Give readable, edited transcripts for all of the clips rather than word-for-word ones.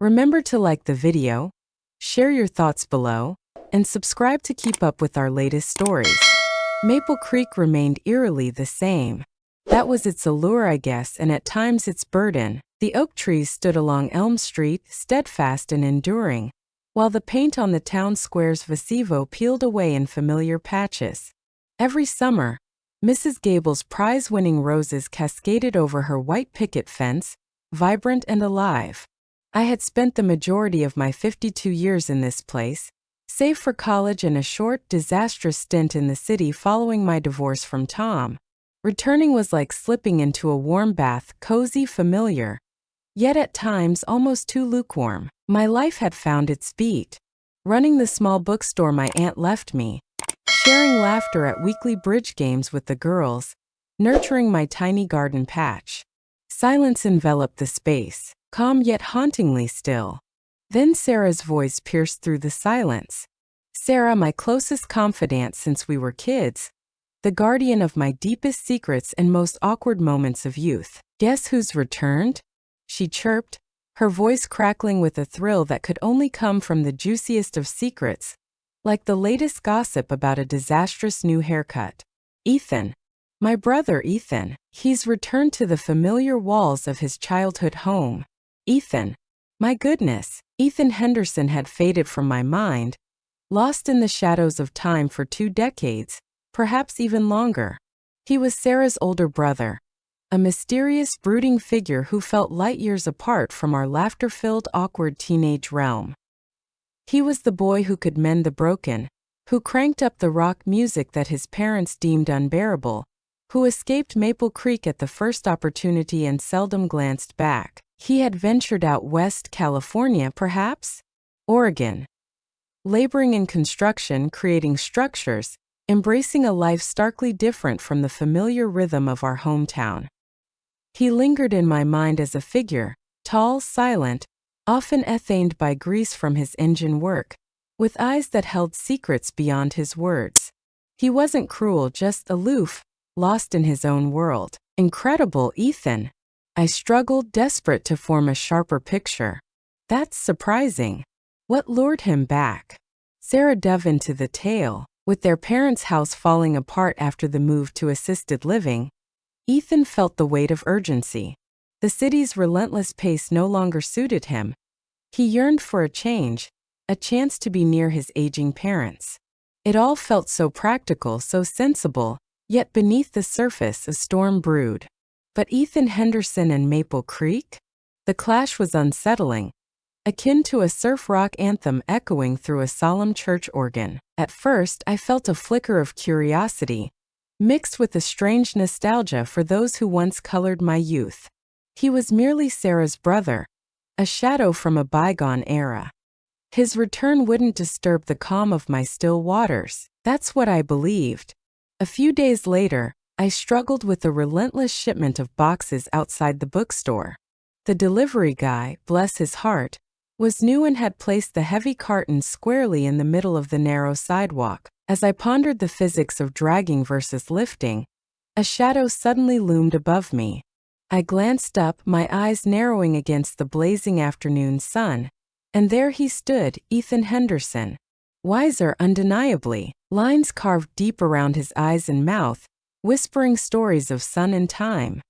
Remember to like the video, share your thoughts below, and subscribe to keep up with our latest stories. Maple Creek remained eerily the same. That was its allure, I guess, and at times its burden. The oak trees stood along Elm Street, steadfast and enduring, while the paint on the town square's gazebo peeled away in familiar patches. Every summer, Mrs. Gable's prize-winning roses cascaded over her white picket fence, vibrant and alive. I had spent the majority of my 52 years in this place, save for college and a short, disastrous stint in the city following my divorce from Tom. Returning was like slipping into a warm bath, cozy, familiar, yet at times almost too lukewarm. My life had found its beat. Running the small bookstore my aunt left me, sharing laughter at weekly bridge games with the girls, nurturing my tiny garden patch. Silence enveloped the space, calm yet hauntingly still. Then Sarah's voice pierced through the silence. Sarah, my closest confidant since we were kids, the guardian of my deepest secrets and most awkward moments of youth. Guess who's returned? She chirped, her voice crackling with a thrill that could only come from the juiciest of secrets, like the latest gossip about a disastrous new haircut. Ethan. My brother Ethan. He's returned to the familiar walls of his childhood home. Ethan. My goodness. Ethan Henderson had faded from my mind, lost in the shadows of time for 2 decades, perhaps even longer. He was Sarah's older brother, a mysterious, brooding figure who felt light years apart from our laughter-filled, awkward teenage realm. He was the boy who could mend the broken, who cranked up the rock music that his parents deemed unbearable, who escaped Maple Creek at the first opportunity and seldom glanced back. He had ventured out west, California, perhaps? Oregon. Laboring in construction, creating structures, embracing a life starkly different from the familiar rhythm of our hometown. He lingered in my mind as a figure, tall, silent, often ethaned by grease from his engine work, with eyes that held secrets beyond his words. He wasn't cruel, just aloof, lost in his own world. Incredible, Ethan. I struggled, desperate to form a sharper picture. That's surprising. What lured him back? Sarah dove into the tale. With their parents' house falling apart after the move to assisted living, Ethan felt the weight of urgency. The city's relentless pace no longer suited him. He yearned for a change, a chance to be near his aging parents. It all felt so practical, so sensible, yet beneath the surface a storm brewed. But Ethan Henderson and Maple Creek? The clash was unsettling, akin to a surf rock anthem echoing through a solemn church organ. At first, I felt a flicker of curiosity, mixed with a strange nostalgia for those who once colored my youth. He was merely Sarah's brother, a shadow from a bygone era. His return wouldn't disturb the calm of my still waters. That's what I believed. A few days later, I struggled with a relentless shipment of boxes outside the bookstore. The delivery guy, bless his heart, was new and had placed the heavy carton squarely in the middle of the narrow sidewalk. As I pondered the physics of dragging versus lifting, a shadow suddenly loomed above me. I glanced up, my eyes narrowing against the blazing afternoon sun, and there he stood, Ethan Henderson. Wiser, undeniably, lines carved deep around his eyes and mouth, whispering stories of sun and time.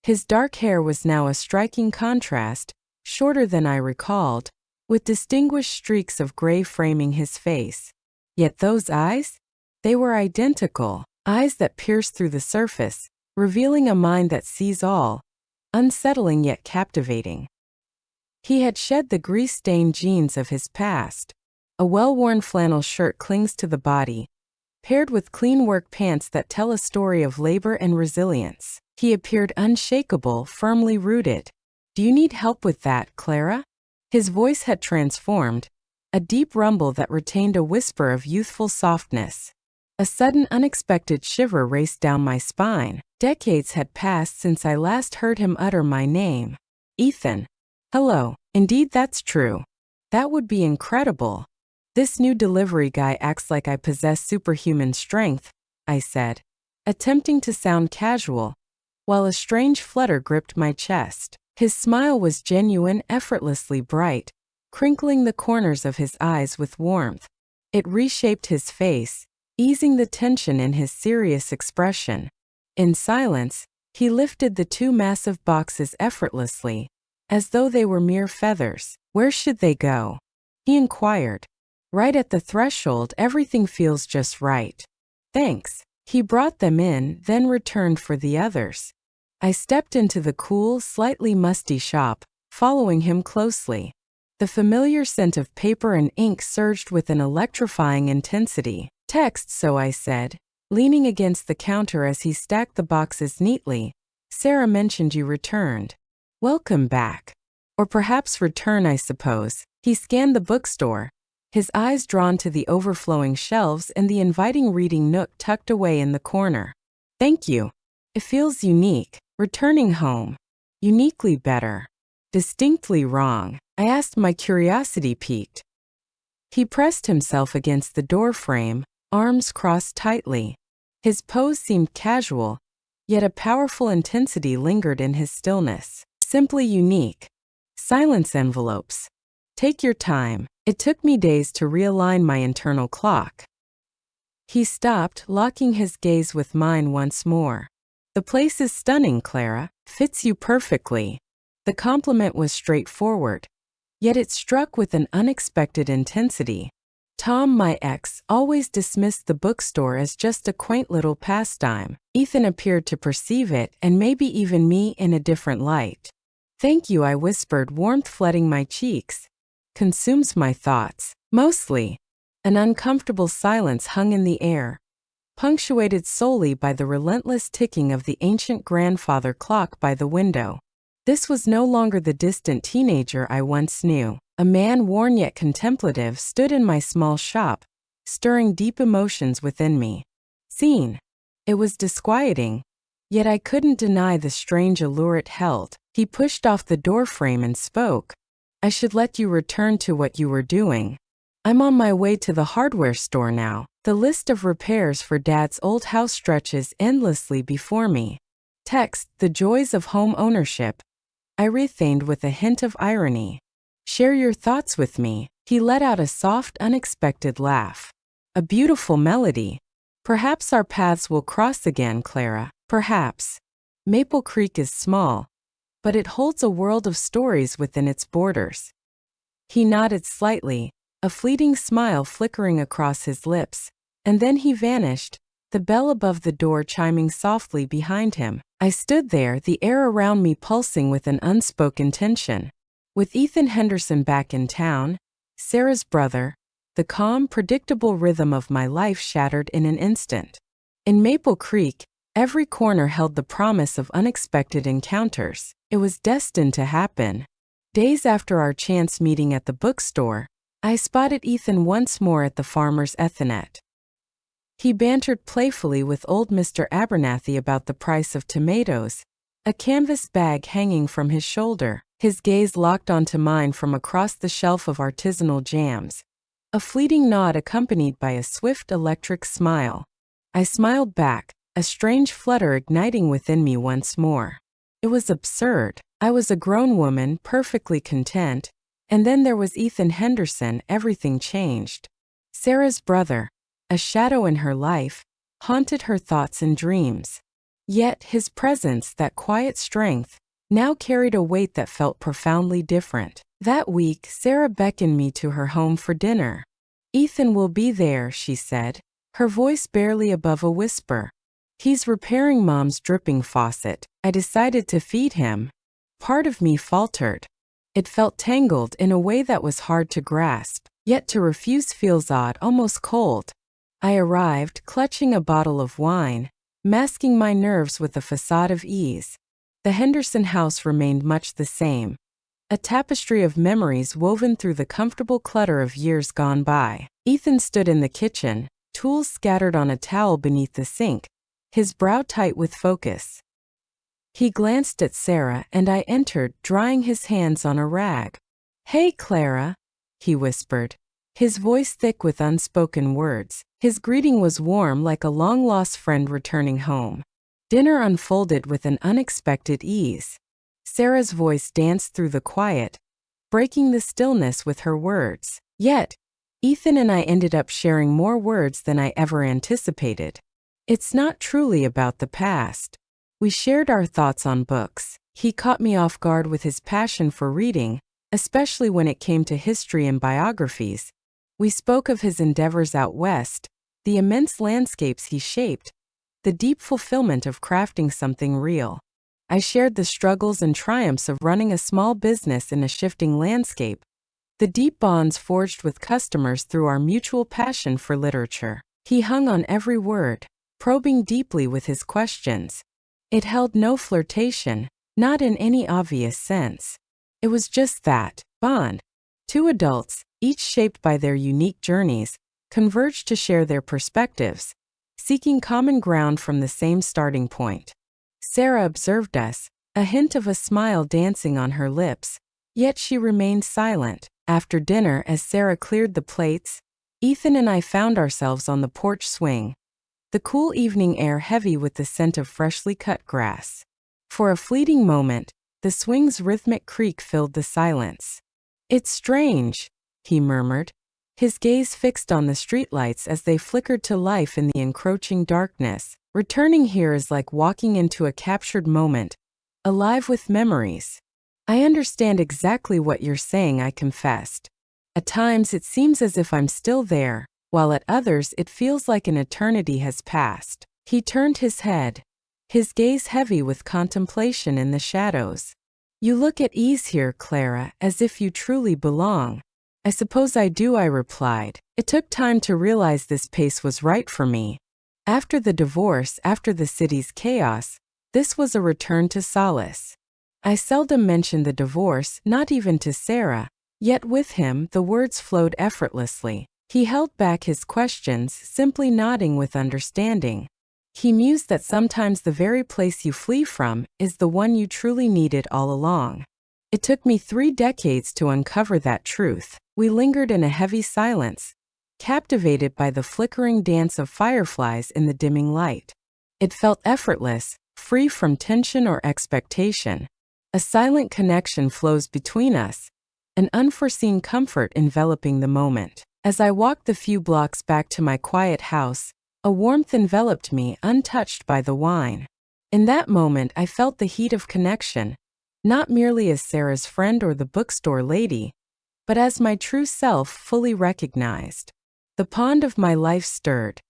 His dark hair was now a striking contrast, shorter than I recalled, with distinguished streaks of gray framing his face. Yet those eyes? They were identical, eyes that pierced through the surface, revealing a mind that sees all, unsettling yet captivating. He had shed the grease-stained jeans of his past. A well-worn flannel shirt clings to the body, paired with clean work pants that tell a story of labor and resilience. He appeared unshakable, firmly rooted. "Do you need help with that, Clara?" His voice had transformed, a deep rumble that retained a whisper of youthful softness. A sudden, unexpected shiver raced down my spine. Decades had passed since I last heard him utter my name. Ethan. Hello. Indeed, that's true. That would be incredible. This new delivery guy acts like I possess superhuman strength, I said, attempting to sound casual, while a strange flutter gripped my chest. His smile was genuine, effortlessly bright, crinkling the corners of his eyes with warmth. It reshaped his face, easing the tension in his serious expression. In silence, he lifted the two massive boxes effortlessly, as though they were mere feathers. "Where should they go?" he inquired. "Right at the threshold, everything feels just right." "Thanks." He brought them in, then returned for the others. I stepped into the cool, slightly musty shop, following him closely. The familiar scent of paper and ink surged with an electrifying intensity. "Text, so," I said, leaning against the counter as he stacked the boxes neatly. "Sarah mentioned you returned. Welcome back. Or perhaps return, I suppose." He scanned the bookstore, his eyes drawn to the overflowing shelves and the inviting reading nook tucked away in the corner. "Thank you. It feels unique, returning home. Uniquely better. Distinctly wrong." I asked, my curiosity piqued. He pressed himself against the door frame, arms crossed tightly. His pose seemed casual, yet a powerful intensity lingered in his stillness. "Simply unique. Silence envelopes. Take your time." It took me days to realign my internal clock. He stopped, locking his gaze with mine once more. "The place is stunning, Clara. Fits you perfectly." The compliment was straightforward, yet it struck with an unexpected intensity. Tom, my ex, always dismissed the bookstore as just a quaint little pastime. Ethan appeared to perceive it, and maybe even me, in a different light. "Thank you," I whispered, warmth flooding my cheeks. "Consumes my thoughts." Mostly. An uncomfortable silence hung in the air, punctuated solely by the relentless ticking of the ancient grandfather clock by the window. This was no longer the distant teenager I once knew. A man, worn yet contemplative, stood in my small shop, stirring deep emotions within me. Seen. It was disquieting, yet I couldn't deny the strange allure it held. He pushed off the doorframe and spoke. "I should let you return to what you were doing. I'm on my way to the hardware store now." The list of repairs for Dad's old house stretches endlessly before me. Text, "The joys of home ownership," I retained with a hint of irony. "Share your thoughts with me." He let out a soft, unexpected laugh. "A beautiful melody. Perhaps our paths will cross again, Clara. Perhaps." Maple Creek is small, but it holds a world of stories within its borders. He nodded slightly, a fleeting smile flickering across his lips, and then he vanished, the bell above the door chiming softly behind him. I stood there, the air around me pulsing with an unspoken tension. With Ethan Henderson back in town, Sarah's brother, the calm, predictable rhythm of my life shattered in an instant. In Maple Creek, every corner held the promise of unexpected encounters. It was destined to happen. Days after our chance meeting at the bookstore, I spotted Ethan once more at the farmer's Ethanet. He bantered playfully with old Mr. Abernathy about the price of tomatoes, a canvas bag hanging from his shoulder. His gaze locked onto mine from across the shelf of artisanal jams, a fleeting nod accompanied by a swift electric smile. I smiled back, a strange flutter igniting within me once more. It was absurd. I was a grown woman, perfectly content, and then there was Ethan Henderson. Everything changed. Sarah's brother, a shadow in her life, haunted her thoughts and dreams. Yet his presence, that quiet strength, now carried a weight that felt profoundly different. That week, Sarah beckoned me to her home for dinner. "Ethan will be there," she said, her voice barely above a whisper. "He's repairing Mom's dripping faucet." I decided to feed him. Part of me faltered. It felt tangled in a way that was hard to grasp, yet to refuse feels odd, almost cold. I arrived, clutching a bottle of wine, masking my nerves with a facade of ease. The Henderson house remained much the same, a tapestry of memories woven through the comfortable clutter of years gone by. Ethan stood in the kitchen, tools scattered on a towel beneath the sink, his brow tight with focus. He glanced at Sarah and I entered, drying his hands on a rag. "Hey, Clara," he whispered, his voice thick with unspoken words. His greeting was warm, like a long-lost friend returning home. Dinner unfolded with an unexpected ease. Sarah's voice danced through the quiet, breaking the stillness with her words. Yet, Ethan and I ended up sharing more words than I ever anticipated. It's not truly about the past. We shared our thoughts on books. He caught me off guard with his passion for reading, especially when it came to history and biographies. We spoke of his endeavors out west, the immense landscapes he shaped, the deep fulfillment of crafting something real. I shared the struggles and triumphs of running a small business in a shifting landscape, the deep bonds forged with customers through our mutual passion for literature. He hung on every word, probing deeply with his questions. It held no flirtation, not in any obvious sense. It was just that bond. Two adults, each shaped by their unique journeys, converged to share their perspectives, seeking common ground from the same starting point. Sarah observed us, a hint of a smile dancing on her lips, yet she remained silent. After dinner, as Sarah cleared the plates, Ethan and I found ourselves on the porch swing, the cool evening air heavy with the scent of freshly cut grass. For a fleeting moment, the swing's rhythmic creak filled the silence. "It's strange," he murmured, his gaze fixed on the streetlights as they flickered to life in the encroaching darkness. "Returning here is like walking into a captured moment, alive with memories." "I understand exactly what you're saying," I confessed. "At times it seems as if I'm still there, while at others it feels like an eternity has passed." He turned his head, his gaze heavy with contemplation in the shadows. "You look at ease here, Clara, as if you truly belong." "I suppose I do," I replied. It took time to realize this pace was right for me. After the divorce, after the city's chaos, this was a return to solace. I seldom mentioned the divorce, not even to Sarah, yet with him the words flowed effortlessly. He held back his questions, simply nodding with understanding. He mused that sometimes the very place you flee from is the one you truly needed all along. It took me 3 decades to uncover that truth. We lingered in a heavy silence, captivated by the flickering dance of fireflies in the dimming light. It felt effortless, free from tension or expectation. A silent connection flows between us, an unforeseen comfort enveloping the moment. As I walked the few blocks back to my quiet house, a warmth enveloped me, untouched by the wine. In that moment I felt the heat of connection, not merely as Sarah's friend or the bookstore lady, but as my true self, fully recognized. The pond of my life stirred,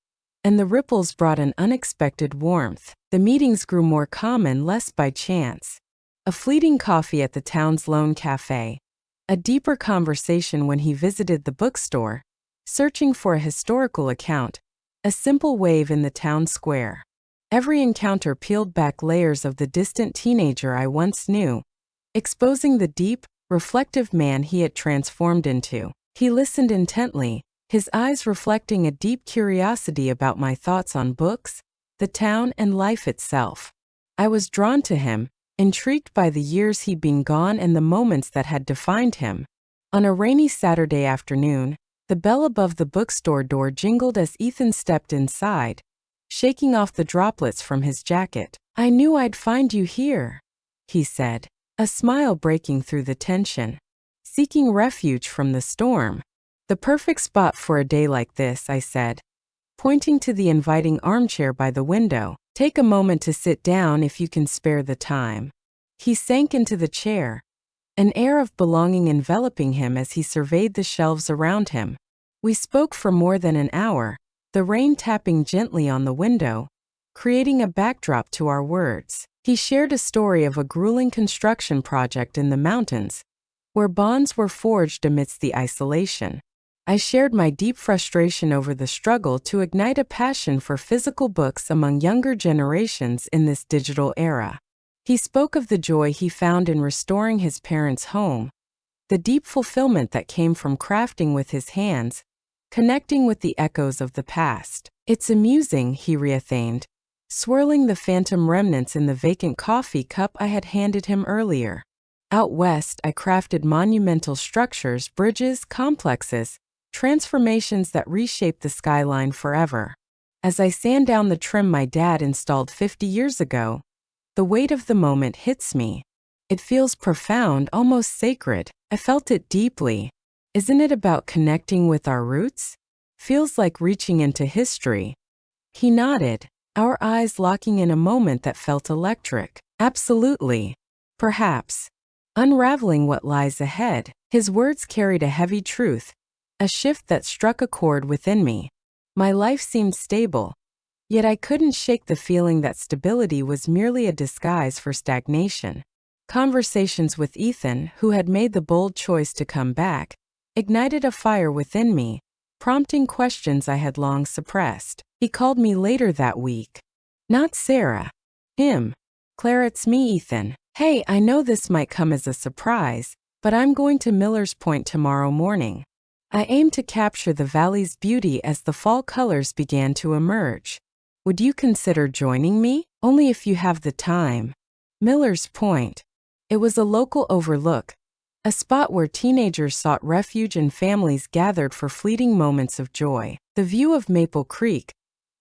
and the ripples brought an unexpected warmth. The meetings grew more common, less by chance. A fleeting coffee at the town's lone cafe, a deeper conversation when he visited the bookstore, searching for a historical account, a simple wave in the town square. Every encounter peeled back layers of the distant teenager I once knew, exposing the deep, reflective man he had transformed into. He listened intently, his eyes reflecting a deep curiosity about my thoughts on books, the town, and life itself. I was drawn to him, intrigued by the years he'd been gone and the moments that had defined him. On a rainy Saturday afternoon, the bell above the bookstore door jingled as Ethan stepped inside, shaking off the droplets from his jacket. "I knew I'd find you here," he said, a smile breaking through the tension. "Seeking refuge from the storm." "The perfect spot for a day like this," I said, pointing to the inviting armchair by the window. "Take a moment to sit down if you can spare the time." He sank into the chair, an air of belonging enveloping him as he surveyed the shelves around him. We spoke for more than an hour, the rain tapping gently on the window, creating a backdrop to our words. He shared a story of a grueling construction project in the mountains, where bonds were forged amidst the isolation. I shared my deep frustration over the struggle to ignite a passion for physical books among younger generations in this digital era. He spoke of the joy he found in restoring his parents' home, the deep fulfillment that came from crafting with his hands, connecting with the echoes of the past. "It's amusing," he reiterated, swirling the phantom remnants in the vacant coffee cup I had handed him earlier. "Out west, I crafted monumental structures, bridges, complexes, transformations that reshaped the skyline forever. As I sand down the trim my dad installed 50 years ago, the weight of the moment hits me. It feels profound, almost sacred. I felt it deeply. Isn't it about connecting with our roots? Feels like reaching into history. He nodded, our eyes locking in a moment that felt electric. Absolutely. Perhaps. Unraveling what lies ahead, his words carried a heavy truth, a shift that struck a chord within me. My life seemed stable, yet I couldn't shake the feeling that stability was merely a disguise for stagnation. Conversations with Ethan, who had made the bold choice to come back, ignited a fire within me, prompting questions I had long suppressed. He called me later that week. Not Sarah. Him. Claire, it's me, Ethan. Hey, I know this might come as a surprise, but I'm going to Miller's Point tomorrow morning. I aim to capture the valley's beauty as the fall colors began to emerge. Would you consider joining me? Only if you have the time. Miller's Point. It was a local overlook, a spot where teenagers sought refuge and families gathered for fleeting moments of joy. The view of Maple Creek,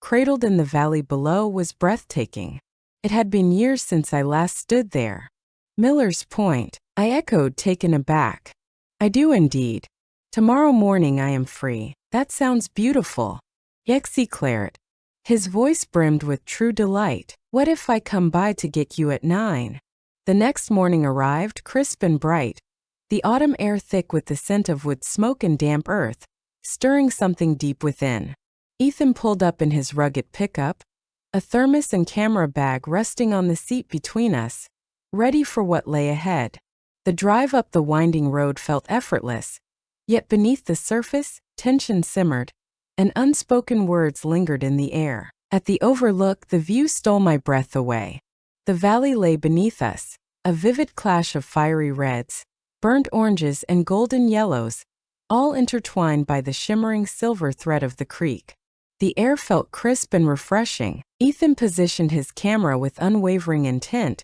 cradled in the valley below, was breathtaking. It had been years since I last stood there. Miller's Point, I echoed, taken aback. I do indeed. Tomorrow morning I am free. That sounds beautiful. Yexi Claret. His voice brimmed with true delight. What if I come by to get you at 9? The next morning arrived, crisp and bright, the autumn air thick with the scent of wood smoke and damp earth, stirring something deep within. Ethan pulled up in his rugged pickup, a thermos and camera bag resting on the seat between us, ready for what lay ahead. The drive up the winding road felt effortless, yet beneath the surface, tension simmered, and unspoken words lingered in the air. At the overlook, the view stole my breath away. The valley lay beneath us, a vivid clash of fiery reds, burnt oranges and golden yellows, all intertwined by the shimmering silver thread of the creek. The air felt crisp and refreshing. Ethan positioned his camera with unwavering intent,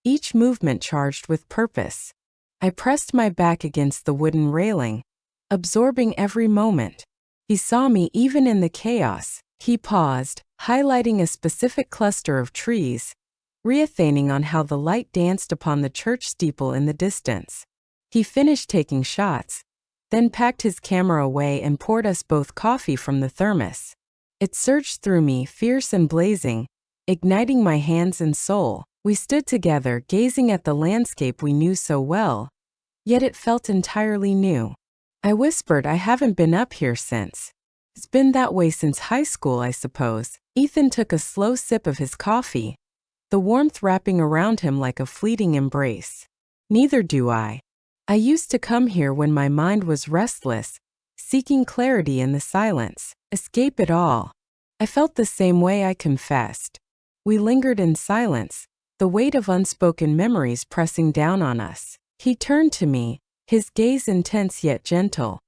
each movement charged with purpose. I pressed my back against the wooden railing, absorbing every moment. He saw me even in the chaos. He paused, highlighting a specific cluster of trees, reathaining on how the light danced upon the church steeple in the distance. He finished taking shots, then packed his camera away and poured us both coffee from the thermos. It surged through me, fierce and blazing, igniting my hands and soul. We stood together, gazing at the landscape we knew so well, yet it felt entirely new. I whispered, I haven't been up here since. It's been that way since high school, I suppose. Ethan took a slow sip of his coffee, the warmth wrapping around him like a fleeting embrace. Neither do I. I used to come here when my mind was restless, seeking clarity in the silence, escape it all. I felt the same way, I confessed. We lingered in silence, the weight of unspoken memories pressing down on us. He turned to me, his gaze intense yet gentle.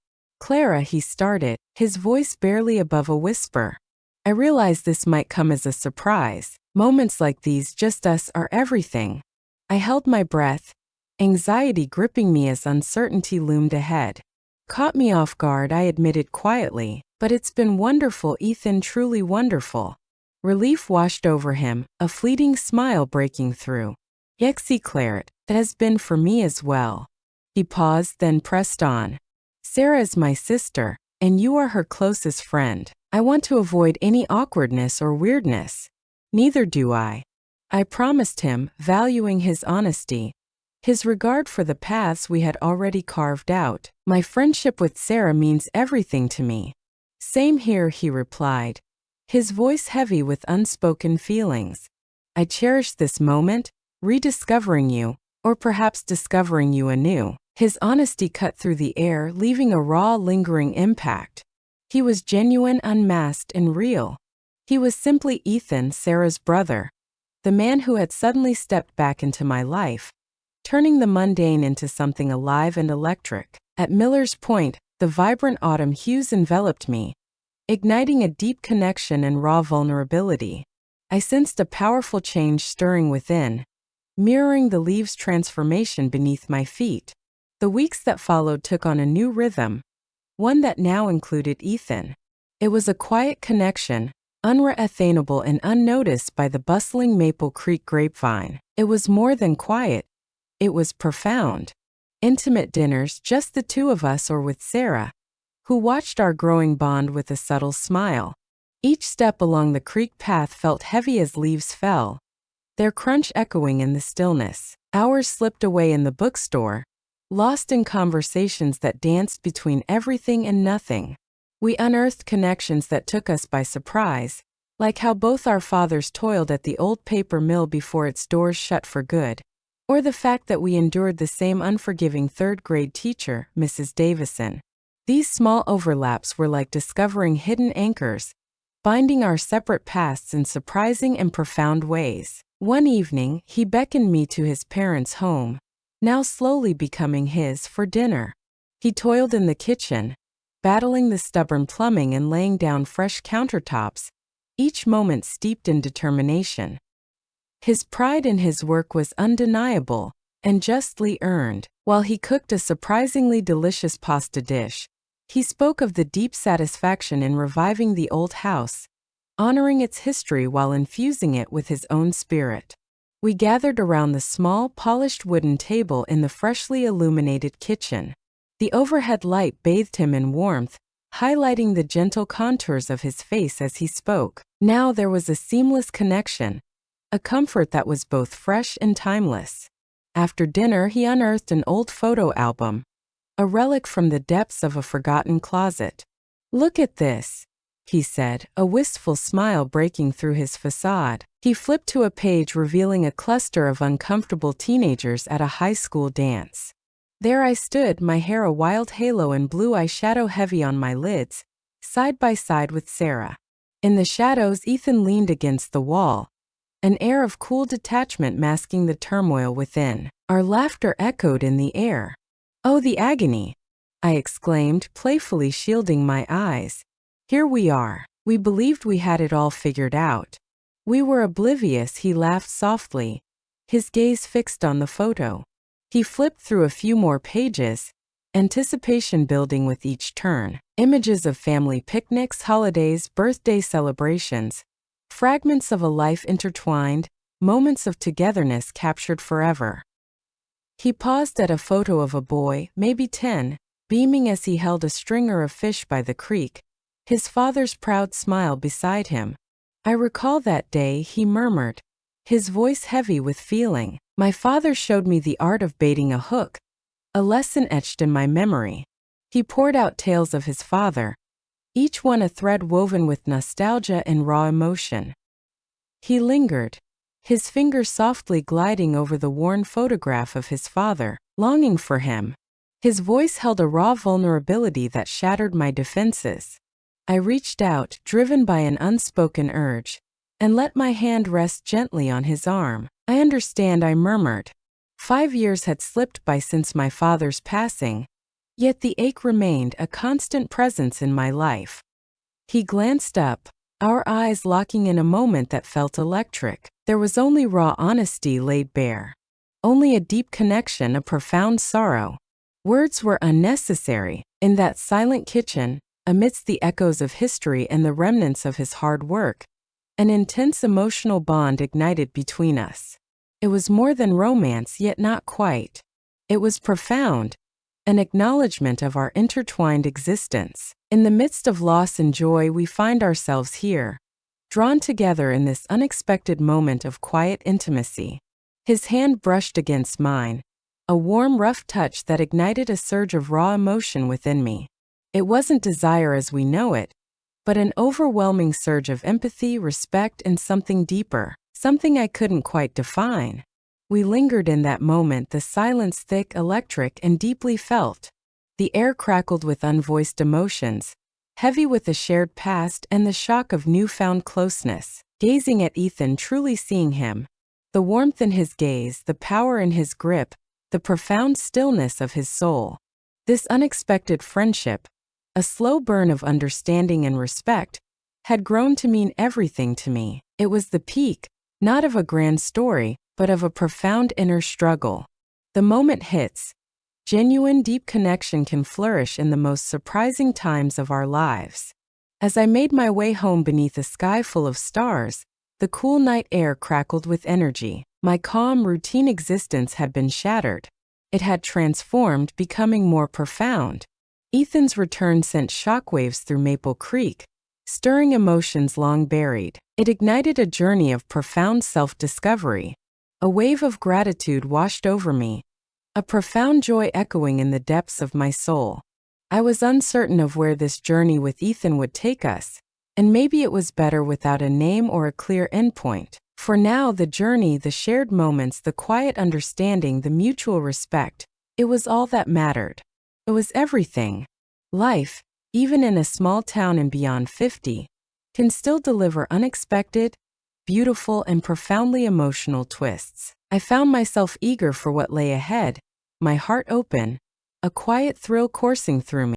Clara, he started, his voice barely above a whisper. I realized this might come as a surprise. Moments like these, just us, are everything. I held my breath, anxiety gripping me as uncertainty loomed ahead. Caught me off guard, I admitted quietly, but it's been wonderful, Ethan, truly wonderful. Relief washed over him, a fleeting smile breaking through. Yexi Claret, that has been for me as well. He paused, then pressed on. Sarah is my sister, and you are her closest friend. I want to avoid any awkwardness or weirdness. Neither do I promised him, valuing his honesty, his regard for the paths we had already carved out. My friendship with Sarah means everything to me. Same here, he replied, his voice heavy with unspoken feelings. I cherish this moment, rediscovering you, or perhaps discovering you anew. His honesty cut through the air, leaving a raw, lingering impact. He was genuine, unmasked, and real. He was simply Ethan, Sarah's brother, the man who had suddenly stepped back into my life, turning the mundane into something alive and electric. At Miller's Point, the vibrant autumn hues enveloped me, igniting a deep connection and raw vulnerability. I sensed a powerful change stirring within, mirroring the leaves' transformation beneath my feet. The weeks that followed took on a new rhythm, one that now included Ethan. It was a quiet connection, unreattainable and unnoticed by the bustling Maple Creek grapevine. It was more than quiet. It was profound. Intimate dinners, just the two of us or with Sarah, who watched our growing bond with a subtle smile. Each step along the creek path felt heavy as leaves fell, their crunch echoing in the stillness. Hours slipped away in the bookstore, lost in conversations that danced between everything and nothing. We unearthed connections that took us by surprise, like how both our fathers toiled at the old paper mill before its doors shut for good, or the fact that we endured the same unforgiving third-grade teacher, Mrs. Davison. These small overlaps were like discovering hidden anchors, binding our separate pasts in surprising and profound ways. One evening, he beckoned me to his parents' home, now slowly becoming his, for dinner. He toiled in the kitchen, battling the stubborn plumbing and laying down fresh countertops, each moment steeped in determination. His pride in his work was undeniable, and justly earned. While he cooked a surprisingly delicious pasta dish, he spoke of the deep satisfaction in reviving the old house, honoring its history while infusing it with his own spirit. We gathered around the small, polished wooden table in the freshly illuminated kitchen. The overhead light bathed him in warmth, highlighting the gentle contours of his face as he spoke. Now there was a seamless connection, a comfort that was both fresh and timeless. After dinner, he unearthed an old photo album, a relic from the depths of a forgotten closet. "Look at this," he said, a wistful smile breaking through his facade. He flipped to a page revealing a cluster of uncomfortable teenagers at a high school dance. There I stood, my hair a wild halo and blue eyeshadow heavy on my lids, side by side with Sarah. In the shadows, Ethan leaned against the wall, an air of cool detachment masking the turmoil within. Our laughter echoed in the air. "Oh, the agony!" I exclaimed, playfully shielding my eyes. "Here we are. We believed we had it all figured out. We were oblivious," he laughed softly, his gaze fixed on the photo. He flipped through a few more pages, anticipation building with each turn. Images of family picnics, holidays, birthday celebrations, fragments of a life intertwined, moments of togetherness captured forever. He paused at a photo of a boy, maybe 10, beaming as he held a stringer of fish by the creek, his father's proud smile beside him. "I recall that day," he murmured, his voice heavy with feeling. "My father showed me the art of baiting a hook, a lesson etched in my memory." He poured out tales of his father, each one a thread woven with nostalgia and raw emotion. He lingered, his fingers softly gliding over the worn photograph of his father, longing for him. His voice held a raw vulnerability that shattered my defenses. I reached out, driven by an unspoken urge, and let my hand rest gently on his arm. "I understand," I murmured. 5 years had slipped by since my father's passing, yet the ache remained, a constant presence in my life. He glanced up, our eyes locking in a moment that felt electric. There was only raw honesty laid bare. Only a deep connection, a profound sorrow. Words were unnecessary. In that silent kitchen, amidst the echoes of history and the remnants of his hard work, an intense emotional bond ignited between us. It was more than romance, yet not quite. It was profound, an acknowledgement of our intertwined existence. In the midst of loss and joy, we find ourselves here, drawn together in this unexpected moment of quiet intimacy. His hand brushed against mine, a warm, rough touch that ignited a surge of raw emotion within me. It wasn't desire as we know it, but an overwhelming surge of empathy, respect, and something deeper, something I couldn't quite define. We lingered in that moment, the silence thick, electric, and deeply felt. The air crackled with unvoiced emotions, heavy with the shared past and the shock of newfound closeness. Gazing at Ethan, truly seeing him, the warmth in his gaze, the power in his grip, the profound stillness of his soul. This unexpected friendship, a slow burn of understanding and respect, had grown to mean everything to me. It was the peak, not of a grand story, but of a profound inner struggle. The moment hits, genuine deep connection can flourish in the most surprising times of our lives. As I made my way home beneath a sky full of stars, The cool night air crackled with energy. My calm, routine existence had been shattered. It had transformed, becoming more profound. Ethan's return sent shockwaves through Maple Creek, stirring emotions long buried. It ignited a journey of profound self-discovery. A wave of gratitude washed over me, a profound joy echoing in the depths of my soul. I was uncertain of where this journey with Ethan would take us, and maybe it was better without a name or a clear endpoint. For now, the journey, the shared moments, the quiet understanding, the mutual respect, it was all that mattered. It was everything. Life, even in a small town and beyond 50, can still deliver unexpected, beautiful, and profoundly emotional twists. I found myself eager for what lay ahead, my heart open, a quiet thrill coursing through me.